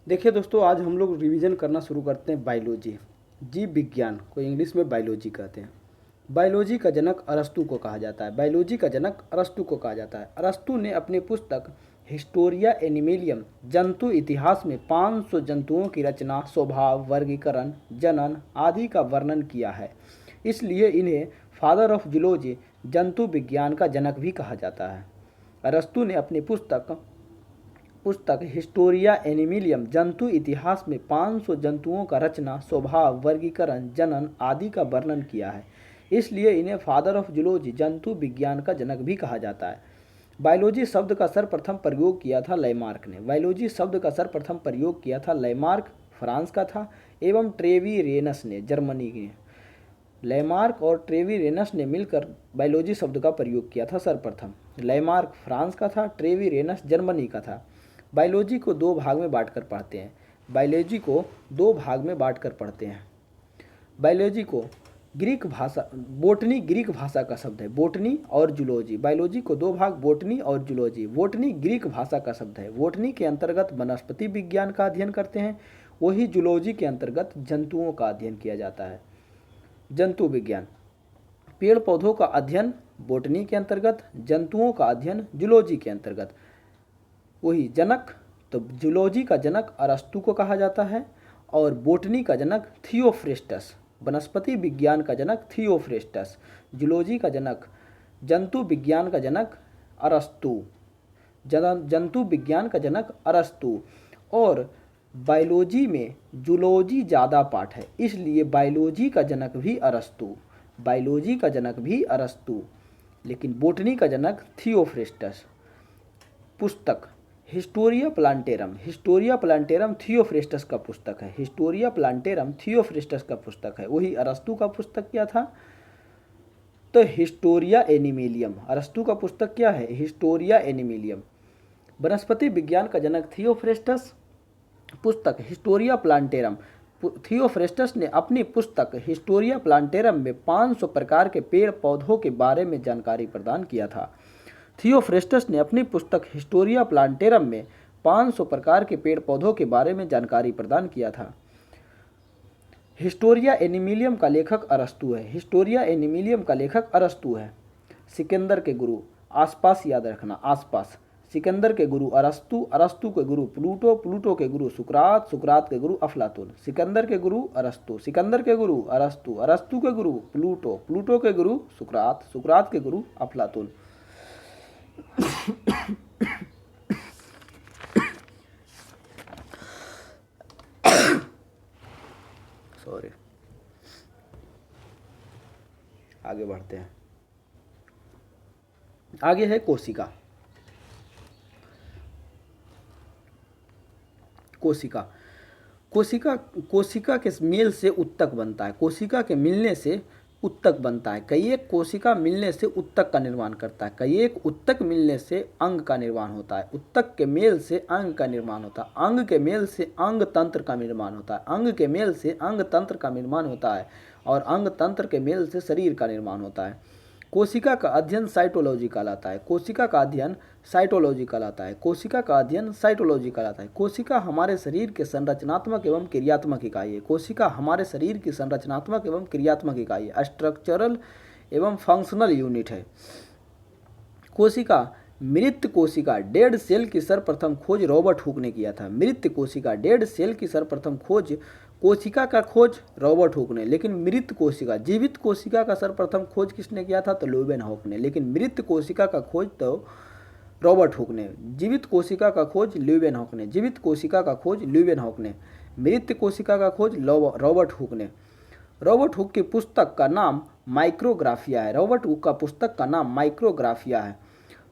देखिए दोस्तों, आज हम लोग रिवीजन करना शुरू करते हैं बायोलॉजी। जीव विज्ञान को इंग्लिश में बायोलॉजी कहते हैं। बायोलॉजी का जनक अरस्तु को कहा जाता है। बायोलॉजी का जनक अरस्तु को कहा जाता है। अरस्तु ने अपनी पुस्तक हिस्टोरिया एनिमेलियम जंतु इतिहास में 500 जंतुओं की रचना, स्वभाव, वर्गीकरण, जनन आदि का वर्णन किया है। इसलिए इन्हें फादर ऑफ जूलॉजी, जंतु विज्ञान का जनक भी कहा जाता है। अरस्तु ने अपनी पुस्तक हिस्टोरिया एनिमिलियम जंतु इतिहास में 500 जंतुओं का रचना, स्वभाव, वर्गीकरण, जनन आदि का वर्णन किया है। इसलिए इन्हें फादर ऑफ जूलॉजी, जंतु विज्ञान का जनक भी कहा जाता है। बायोलॉजी शब्द का सर्वप्रथम प्रयोग किया था लेमार्क ने। बायोलॉजी शब्द का सर्वप्रथम प्रयोग किया था लेमार्क, फ्रांस का था, एवं ट्रेवीरेनस ने, जर्मनी के। लेमार्क और ट्रेवीरेनस ने मिलकर बायोलॉजी शब्द का प्रयोग किया था सर्वप्रथम। लेमार्क फ्रांस का था, ट्रेवीरेनस जर्मनी का था। बायोलॉजी को दो भाग में बांटकर पढ़ते हैं। बायोलॉजी को दो भाग में बांटकर पढ़ते हैं। बायोलॉजी को ग्रीक भाषा, बोटनी ग्रीक भाषा का शब्द है, बोटनी और जूलॉजी। बायोलॉजी को दो भाग, बोटनी और जूलॉजी। बोटनी ग्रीक भाषा का शब्द है। बोटनी के अंतर्गत वनस्पति विज्ञान का अध्ययन करते हैं, वही जूलॉजी के अंतर्गत जंतुओं का अध्ययन किया जाता है। जंतु विज्ञान, पेड़ पौधों का अध्ययन बोटनी के अंतर्गत, जंतुओं का अध्ययन जूलॉजी के अंतर्गत। वही जनक, तो जूलॉजी का जनक अरस्तु को कहा जाता है और बोटनी का जनक थियोफ्रेस्टस, वनस्पति विज्ञान का जनक थियोफ्रेस्टस, जूलॉजी का जनक, जंतु विज्ञान का जनक अरस्तु, जंतु विज्ञान का जनक अरस्तु। और बायोलॉजी में जूलॉजी ज़्यादा पाठ है, इसलिए बायोलॉजी का जनक भी अरस्तु, बायोलॉजी का जनक भी अरस्तु, लेकिन बोटनी का जनक थियोफ्रेस्टस। पुस्तक Historia plantarum, Historia plantarum Theophrastus का पुस्तक है। हिस्टोरिया प्लांटेरम थियोफ्रेस्टस का पुस्तक है, वही अरस्तु का पुस्तक क्या था? तो हिस्टोरिया एनिमेलियम। अरस्तु का पुस्तक क्या है? हिस्टोरिया एनिमेलियम। वनस्पति विज्ञान का जनक थियोफ्रेस्टस, पुस्तक हिस्टोरिया प्लांटेरम। थियोफ्रेस्टस ने अपनी पुस्तक हिस्टोरिया प्लांटेरम में 500 प्रकार के पेड़ पौधों के बारे में जानकारी प्रदान किया था। थियोफ्रेस्टस ने अपनी पुस्तक हिस्टोरिया प्लांटेरम में 500 प्रकार के पेड़ पौधों के बारे में जानकारी प्रदान किया था। हिस्टोरिया एनिमिलियम का लेखक अरस्तु है। हिस्टोरिया एनिमिलियम का लेखक अरस्तु है। सिकंदर के गुरु, आसपास याद रखना, आसपास। सिकंदर के गुरु अरस्तु, अरस्तु के गुरु प्लूटो, प्लूटो के गुरु सुकरात, सुकरात के गुरु अफलातून। सिकंदर के गुरु अरस्तु, सिकंदर के गुरु अरस्तु, अरस्तु के गुरु प्लूटो, प्लूटो के गुरु सुकरात, सुकरात के गुरु अफलातून। सॉरी, आगे बढ़ते हैं। आगे है कोशिका। कोशिका, कोशिका, कोशिका के मेल से उत्तक बनता है। कोशिका के मिलने से उत्तक बनता है। कई एक कोशिका मिलने से उत्तक का निर्माण करता है। कई एक उत्तक मिलने से अंग का निर्माण होता है। उत्तक के मेल से अंग का निर्माण होता है। अंग के मेल से अंग तंत्र का निर्माण होता है। अंग के मेल से अंग तंत्र का निर्माण होता है और अंग तंत्र के मेल से शरीर का निर्माण होता है। कोशिका का अध्ययन साइटोलॉजी कहलाता है। कोशिका का अध्ययन साइटोलॉजी कहलाता है। कोशिका का अध्ययन साइटोलॉजी कहलाता है। कोशिका हमारे शरीर के संरचनात्मक एवं क्रियात्मक इकाई है। कोशिका हमारे शरीर की संरचनात्मक एवं क्रियात्मक इकाई है, स्ट्रक्चरल एवं फंक्शनल यूनिट है। कोशिका, मृत कोशिका, डेड सेल की सर्वप्रथम खोज रॉबर्ट हुक ने किया था। मृत कोशिका, डेड सेल की सर्वप्रथम खोज, कोशिका का खोज रॉबर्ट हुक ने, लेकिन मृत कोशिका, जीवित कोशिका का सर्वप्रथम खोज किसने किया था? तो ल्यूवेनहॉक ने, लेकिन मृत कोशिका का खोज तो रॉबर्ट हुक ने। जीवित कोशिका का खोज ल्यूवेनहॉक ने, जीवित कोशिका का खोज ल्यूवेनहॉक ने, मृत कोशिका का खोज रॉबर्ट हुक ने। रॉबर्ट हुक की पुस्तक का नाम माइक्रोग्राफिया है। रॉबर्ट हुक का पुस्तक का नाम माइक्रोग्राफिया है।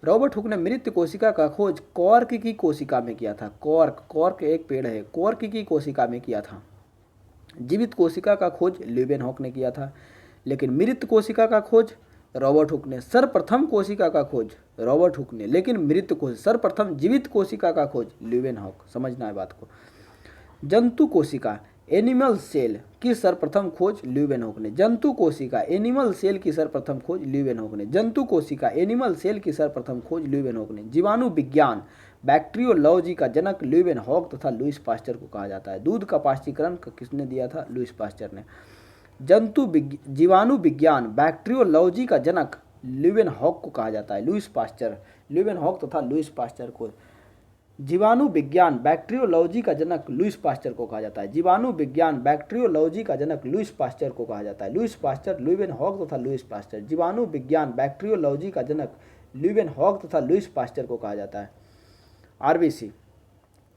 रॉबर्ट हुक ने मृत कोशिका का खोज कॉर्क की कोशिका में किया था। कॉर्क, कॉर्क एक पेड़ है, कॉर्क की कोशिका में किया था। जीवित कोशिका का खोज ल्यूवेनहॉक ने किया था, लेकिन मृत कोशिका का खोज रॉबर्ट हुक ने। सर्वप्रथम कोशिका का खोज रॉबर्ट हुक ने, लेकिन मृत कोशिका, सर्वप्रथम जीवित कोशिका का खोज ल्यूवेनहॉक। समझना है बात को। जंतु कोशिका, एनिमल सेल की सर्वप्रथम खोज ल्यूवेनहॉक ने। जंतु कोशिका, एनिमल सेल की सर्वप्रथम खोज ल्यूवेनहॉक ने। जंतु कोशिका, एनिमल सेल की सर्वप्रथम खोज ल्यूवेनहॉक ने। जीवाणु विज्ञान, बैक्टीरियोलॉजी का जनक ल्यूवेनहॉक तथा लुईस पास्चर को कहा जाता है। दूध का पाश्चीकरण किसने दिया था? लुईस पास्चर ने। जीवाणु विज्ञान बैक्टीरियोलॉजी का जनक ल्यूवेनहॉक को कहा जाता है। लुईस पास्चर, ल्यूवेनहॉक तथा लुईस पास्चर को। जीवाणु विज्ञान बैक्टीरियोलॉजी का जनक लुईस पास्चर को कहा जाता है। जीवाणु विज्ञान बैक्टीरियोलॉजी का जनक लुईस पास्चर को कहा जाता है। लुईस पास्चर, ल्यूवेनहॉक तथा लुईस पास्चर। जीवाणु विज्ञान बैक्टीरियोलॉजी का जनक ल्यूवेनहॉक तथा लुईस पास्चर को कहा जाता है। आरबीसी,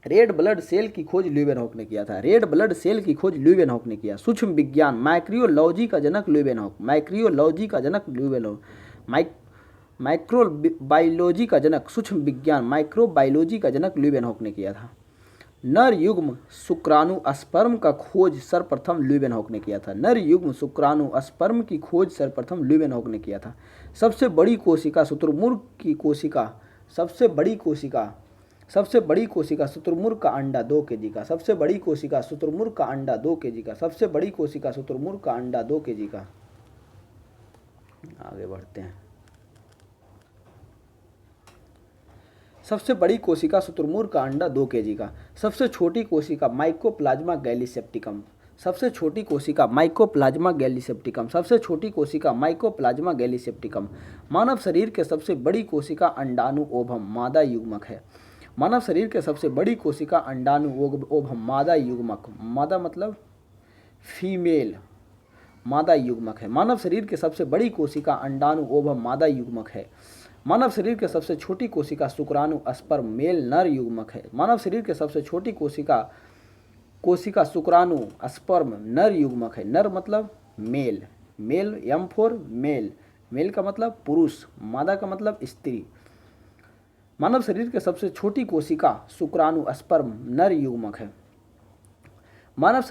रेड ब्लड सेल की खोज ल्यूवेनहॉक ने किया था। रेड ब्लड सेल की खोज ल्यूवेनहॉक ने किया। सूक्ष्म विज्ञान माइक्रोलॉजी का जनक ल्यूवेनहॉक, माइक्रोलॉजी का जनक ल्यूवेनहॉक। माइक्रोबायोलॉजी का जनक, सूक्ष्म विज्ञान माइक्रोबायोलॉजी का जनक ल्यूवेनहॉक ने किया था। नर युग्म शुक्राणु स्पर्म का खोज सर्वप्रथम ल्यूवेनहॉक ने किया था। नर युग्म शुक्राणु स्पर्म की खोज सर्वप्रथम ल्यूवेनहॉक ने किया था। सबसे बड़ी कोशिका शुतुरमुर्ग की कोशिका, सबसे बड़ी कोशिका शुतुरमुर्ग का अंडा 2 केजी का। सबसे बड़ी कोशिका शुतुरमुर्ग का अंडा 2 केजी का। सबसे बड़ी कोशिका शुतुरमुर्ग का अंडा 2 केजी का। आगे बढ़ते हैं। सबसे बड़ी कोशिका शुतुरमुर्ग का अंडा 2 केजी का। सबसे छोटी कोशिका माइकोप्लाज्मा गैलीसेप्टिकम। सबसे छोटी कोशिका माइकोप्लाज्मा गैलीसेप्टिकम। सबसे छोटी कोशिका माइकोप्लाज्मा गैलीसेप्टिकम। मानव शरीर के सबसे बड़ी कोशिका अंडाणु ओभम मादा युग्मक है। मानव शरीर के सबसे बड़ी कोशिका अंडाणु ओभम मादा युग्मक, मादा मतलब फीमेल, मादा युग्मक है। मानव शरीर के सबसे बड़ी कोशिका अंडाणु ओभम मादा युग्मक है। मानव शरीर के सबसे छोटी कोशिका शुक्राणु स्पर्म मेल नर युग्मक है। मानव शरीर के सबसे छोटी कोशिका शुक्राणु स्पर्म नर युग्मक है। नर मतलब male, male M for male, male का मतलब पुरुष, मादा का मतलब स्त्री। मानव शरीर के सबसे छोटी कोशिका शुक्राणु स्पर्म नर युग्मक है। मानव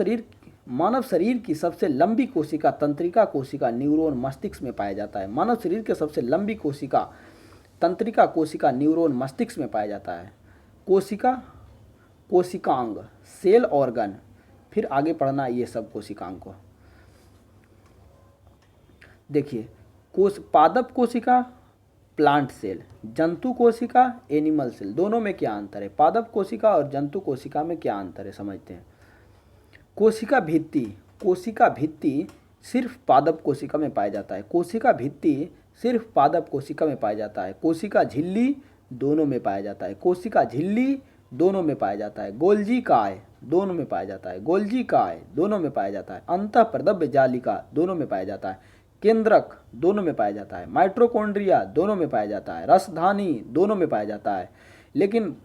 शरीर की सबसे लंबी कोशिका तंत्रिका कोशिका न्यूरॉन मस्तिष्क में पाया जाता है। मानव शरीर के सबसे लंबी कोशिका तंत्रिका कोशिका न्यूरॉन मस्तिष्क में पाया जाता है। कोशिकांग सेल ऑर्गन, फिर आगे पढ़ना ये सब कोशिकांग को। देखिए, पादप कोशिका प्लांट सेल, जंतु कोशिका एनिमल सेल, दोनों में क्या अंतर है? पादप कोशिका और जंतु कोशिका में क्या अंतर है समझते हैं। कोशिका भित्ति सिर्फ पादप कोशिका में पाया जाता है। कोशिका भित्ति सिर्फ पादप कोशिका में पाया जाता है। कोशिका झिल्ली दोनों में पाया जाता है। कोशिका झिल्ली दोनों में पाया जाता है। गोल्जी काय दोनों में पाया जाता है। गोल्जी काय दोनों में पाया जाता है। अंतःप्रदव्य जालिका दोनों में पाया जाता है। केंद्रक दोनों में पाया जाता है। माइटोकॉन्ड्रिया दोनों में पाया जाता है। रसधानी दोनों में पाया जाता है। लेकिन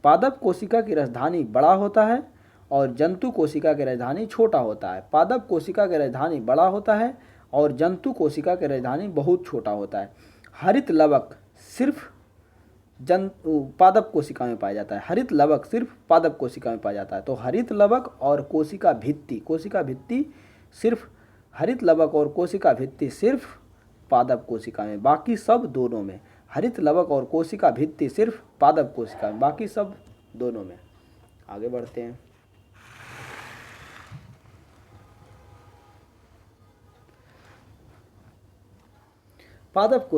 पादप कोशिका की रसधानी बड़ा होता है और जंतु कोशिका की रसधानी छोटा होता है। पादप कोशिका की रसधानी बड़ा होता है और जंतु कोशिका की रसधानी बहुत छोटा होता है। हरित लवक सिर्फ पादप कोशिका में पाया जाता है। हरित लवक सिर्फ पादप कोशिका में पाया जाता है। तो हरित लवक और कोशिका भित्ति सिर्फ हरित लवक और कोशिका भित्ति सिर्फ पादप कोशिका में, बाकी सब दोनों में। हरित लवक और कोशिका भित्ति सिर्फ पादप कोशिका में, बाकी सब दोनों में। आगे बढ़ते हैं। पादप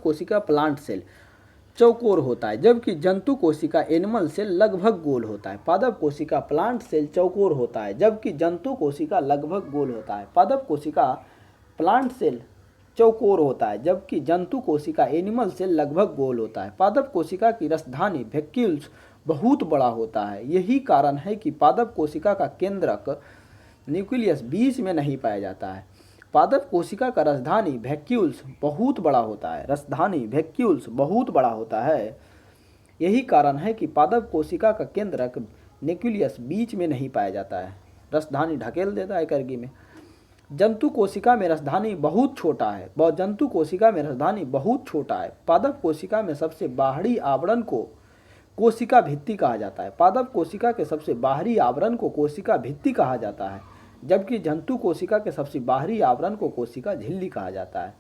कोशिका प्लांट सेल चौकोर होता है, जबकि जंतु कोशिका एनिमल सेल लगभग गोल होता है। पादप कोशिका प्लांट सेल चौकोर होता है, जबकि जंतु कोशिका लगभग गोल होता है। पादप कोशिका प्लांट सेल चौकोर होता है, जबकि जंतु कोशिका एनिमल सेल लगभग गोल होता है। पादप कोशिका की रसधानी वैक्यूल्स बहुत बड़ा होता है। यही कारण है कि पादप कोशिका का केंद्रक न्यूक्लियस बीच में नहीं पाया जाता है। पादप कोशिका का रसधानी वैक्यूल्स बहुत बड़ा होता है। रसधानी वैक्यूल्स बहुत बड़ा होता है। यही कारण है कि पादप कोशिका का केंद्रक न्यूक्लियस बीच में नहीं पाया जाता है। रसधानी ढकेल देता है करगी में। जंतु कोशिका में रसधानी बहुत छोटा है। जंतु कोशिका में रसधानी बहुत छोटा है। पादप कोशिका में सबसे बाहरी आवरण को कोशिका भित्ति कहा जाता है। पादप कोशिका के सबसे बाहरी आवरण को कोशिका भित्ति कहा जाता है, जबकि जंतु कोशिका के सबसे बाहरी आवरण को कोशिका झिल्ली कहा जाता है।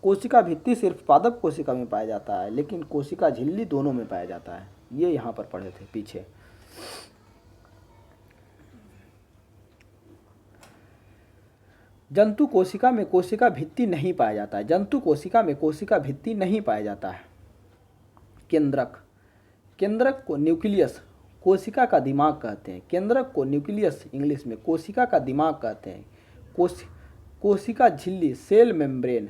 कोशिका भित्ति सिर्फ पादप कोशिका में पाया जाता है, लेकिन कोशिका झिल्ली दोनों में पाया जाता है। ये यहाँ पर पढ़े थे पीछे। जंतु कोशिका में कोशिका भित्ति नहीं पाया जाता है। जंतु कोशिका में कोशिका भित्ति नहीं पाया जाता है। केंद्रक। केंद्रक को न्यूक्लियस, कोशिका का दिमाग कहते हैं। केंद्रक को न्यूक्लियस इंग्लिश में कोशिका का दिमाग कहते हैं। कोशिका झिल्ली, सेल मेम्ब्रेन,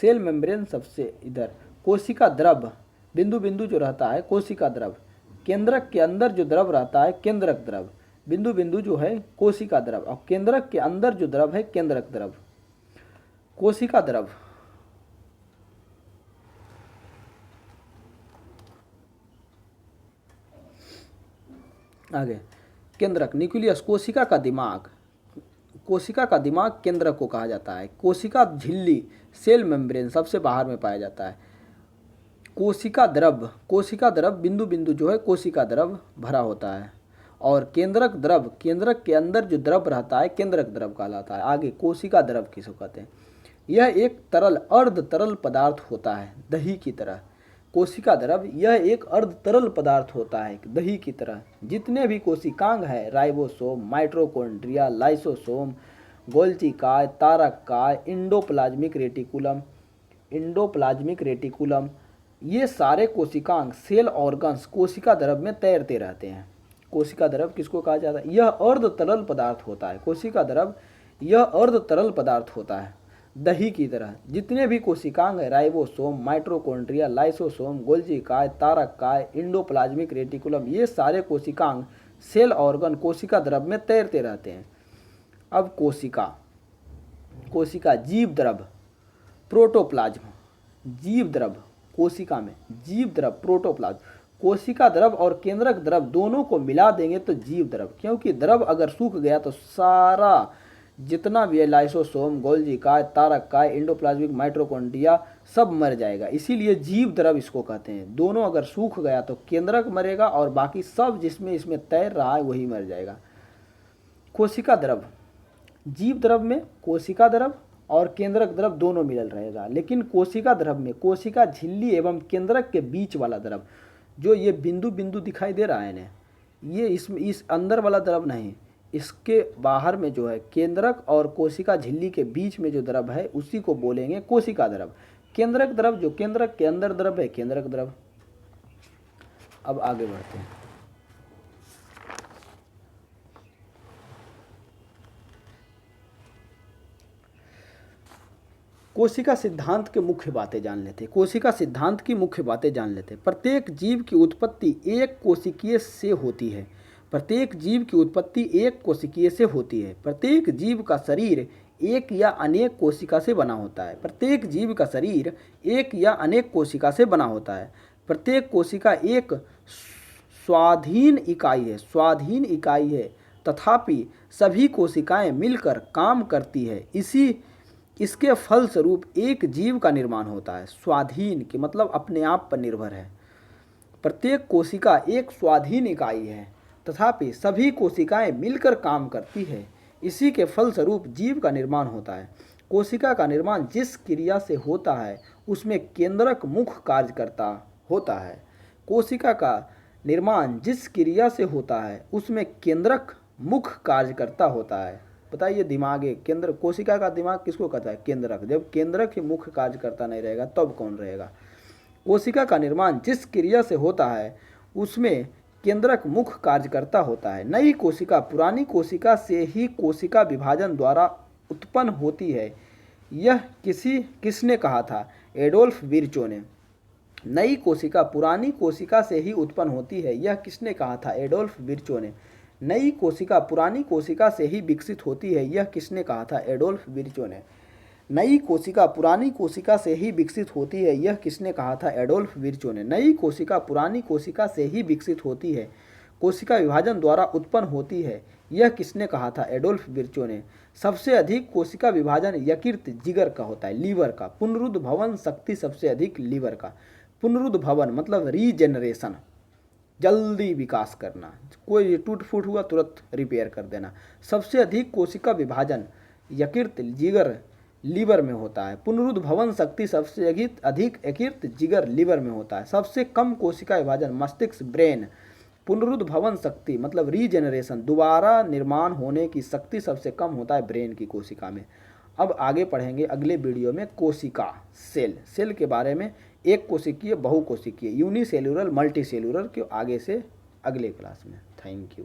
सेल मेम्ब्रेन सबसे इधर। कोशिका द्रव, बिंदु बिंदु जो रहता है कोशिका द्रव। केंद्रक के अंदर जो द्रव रहता है केंद्रक द्रव, बिंदु बिंदु जो है कोशिका द्रव, और केंद्रक के अंदर जो द्रव है केंद्रक द्रव। कोशिका द्रव, आगे केंद्रक, न्यूक्लियस, कोशिका का दिमाग। कोशिका का दिमाग केंद्रक को कहा जाता है। कोशिका झिल्ली, सेल मेम्ब्रेन सबसे बाहर में पाया जाता है। कोशिका द्रव, कोशिका द्रव बिंदु बिंदु जो है कोशिका द्रव भरा होता है। और केंद्रक द्रव, केंद्रक के अंदर जो द्रव रहता है केंद्रक द्रव कहलाता है। आगे कोशिका द्रव किसको कहते हैं? यह एक तरल अर्ध तरल पदार्थ होता है, दही की तरह। कोशिका द्रव यह एक अर्ध तरल पदार्थ होता है दही की तरह। जितने भी कोशिकांग है, राइबोसोम, माइटोकॉन्ड्रिया, लाइसोसोम, गोल्गी काय, तारक काय, इंडोप्लाज्मिक रेटिकुलम, ये सारे कोशिकांग, सेल ऑर्गन्स कोशिका द्रव में तैरते रहते हैं। कोशिका द्रव किसको कहा जाता है? यह अर्ध तरल पदार्थ होता है। कोशिका द्रव यह अर्ध तरल पदार्थ होता है दही की तरह। जितने भी कोशिकांग है, राइबोसोम, माइटोकॉन्ड्रिया, लाइसोसोम, गोल्गी काय, तारक काय, इंडोप्लाज्मिक रेटिकुलम, ये सारे कोशिकांग, सेल ऑर्गन कोशिका द्रव में तैरते रहते हैं। अब कोशिका, कोशिका जीव द्रव, प्रोटोप्लाज्म, जीव द्रव कोशिका में, जीव द्रव प्रोटोप्लाज्म। कोशिका द्रव और केंद्रक द्रव दोनों को मिला देंगे तो जीव द्रव, क्योंकि द्रव अगर सूख गया तो सारा जितना भी है, लाइसोसोम, गोल्गी काय, तारक काय, इंडोप्लाज्मिक, माइटोकॉन्ड्रिया, सब मर जाएगा। इसीलिए जीव द्रव इसको कहते हैं। दोनों अगर सूख गया तो केंद्रक मरेगा और बाकी सब जिसमें इसमें तैर रहा है वही मर जाएगा। कोशिका द्रव, जीव द्रव में कोशिका द्रव और केंद्रक द्रव दोनों मिल रहेगा, लेकिन कोशिका द्रव में कोशिका झिल्ली एवं केंद्रक के बीच वाला द्रव, जो ये बिंदु बिंदु दिखाई दे रहा है ना, ये इस अंदर वाला द्रव नहीं, इसके बाहर में जो है केंद्रक और कोशिका झिल्ली के बीच में जो द्रव है उसी को बोलेंगे कोशिका द्रव। केंद्रक द्रव जो केंद्रक के अंदर द्रव है केंद्रक द्रव। अब आगे बढ़ते हैं। कोशिका सिद्धांत के मुख्य बातें जान लेते हैं। कोशिका सिद्धांत की मुख्य बातें जान लेते हैं। प्रत्येक जीव की उत्पत्ति एक कोशिकीय से होती है। प्रत्येक जीव की उत्पत्ति एक कोशिकीय से होती है। प्रत्येक जीव का शरीर एक या अनेक कोशिका से बना होता है। प्रत्येक जीव का शरीर एक या अनेक कोशिका से बना होता है। प्रत्येक कोशिका एक स्वाधीन इकाई है, स्वाधीन इकाई है, तथापि सभी कोशिकाएं मिलकर काम करती है। इसके फलस्वरूप एक जीव का निर्माण होता है। स्वाधीन के मतलब अपने आप पर निर्भर है। प्रत्येक कोशिका एक स्वाधीन इकाई है, तथापि सभी कोशिकाएं मिलकर काम करती है। इसी के फलस्वरूप जीव का निर्माण होता है। कोशिका का निर्माण जिस क्रिया से होता है उसमें केंद्रक मुख्य कार्यकर्ता होता है। कोशिका का निर्माण जिस क्रिया से होता है उसमें केंद्रक मुख्य कार्यकर्ता होता है। बताइए, दिमाग केंद्र, कोशिका का दिमाग किसको कहता है? केंद्रक। जब केंद्रक ही मुख्य कार्यकर्ता नहीं रहेगा तब कौन रहेगा? कोशिका का निर्माण जिस क्रिया से होता है उसमें केंद्रक मुख्य कार्यकर्ता होता है। नई कोशिका पुरानी कोशिका से ही कोशिका विभाजन द्वारा उत्पन्न होती है। यह किसने कहा था? एडोल्फ विर्चो ने। नई कोशिका पुरानी कोशिका से ही उत्पन्न होती है, यह किसने कहा था? एडोल्फ विर्चो ने। नई कोशिका पुरानी कोशिका से ही विकसित होती है, यह किसने कहा था? एडोल्फ विर्चो ने। नई कोशिका पुरानी कोशिका से ही विकसित होती है, यह किसने कहा था? एडोल्फ विर्चो ने। नई कोशिका पुरानी कोशिका से ही विकसित होती है, कोशिका विभाजन द्वारा उत्पन्न होती है, यह किसने कहा था? एडोल्फ विर्चो ने। सबसे अधिक कोशिका विभाजन यकृत जिगर का होता है, लीवर का। पुनरुद्भवन शक्ति सबसे अधिक लीवर का। पुनरुद्भवन मतलब रीजेनरेशन, जल्दी विकास करना, कोई टूट फूट हुआ तुरंत रिपेयर कर देना। सबसे अधिक कोशिका विभाजन यकृत जिगर लीवर में होता है। पुनरुद्भवन शक्ति सबसे अधिक यकृत जिगर लीवर में होता है। सबसे कम कोशिका विभाजन मस्तिष्क ब्रेन। पुनरुद्भवन शक्ति मतलब रीजेनरेशन, दोबारा निर्माण होने की शक्ति सबसे कम होता है ब्रेन की कोशिका में। अब आगे पढ़ेंगे अगले वीडियो में कोशिका, सेल के बारे में। एक कोशिकीय बहुकोशिकीय यूनिसेल्यूलर मल्टीसेल्यूलर के आगे से अगले क्लास में। Thank you.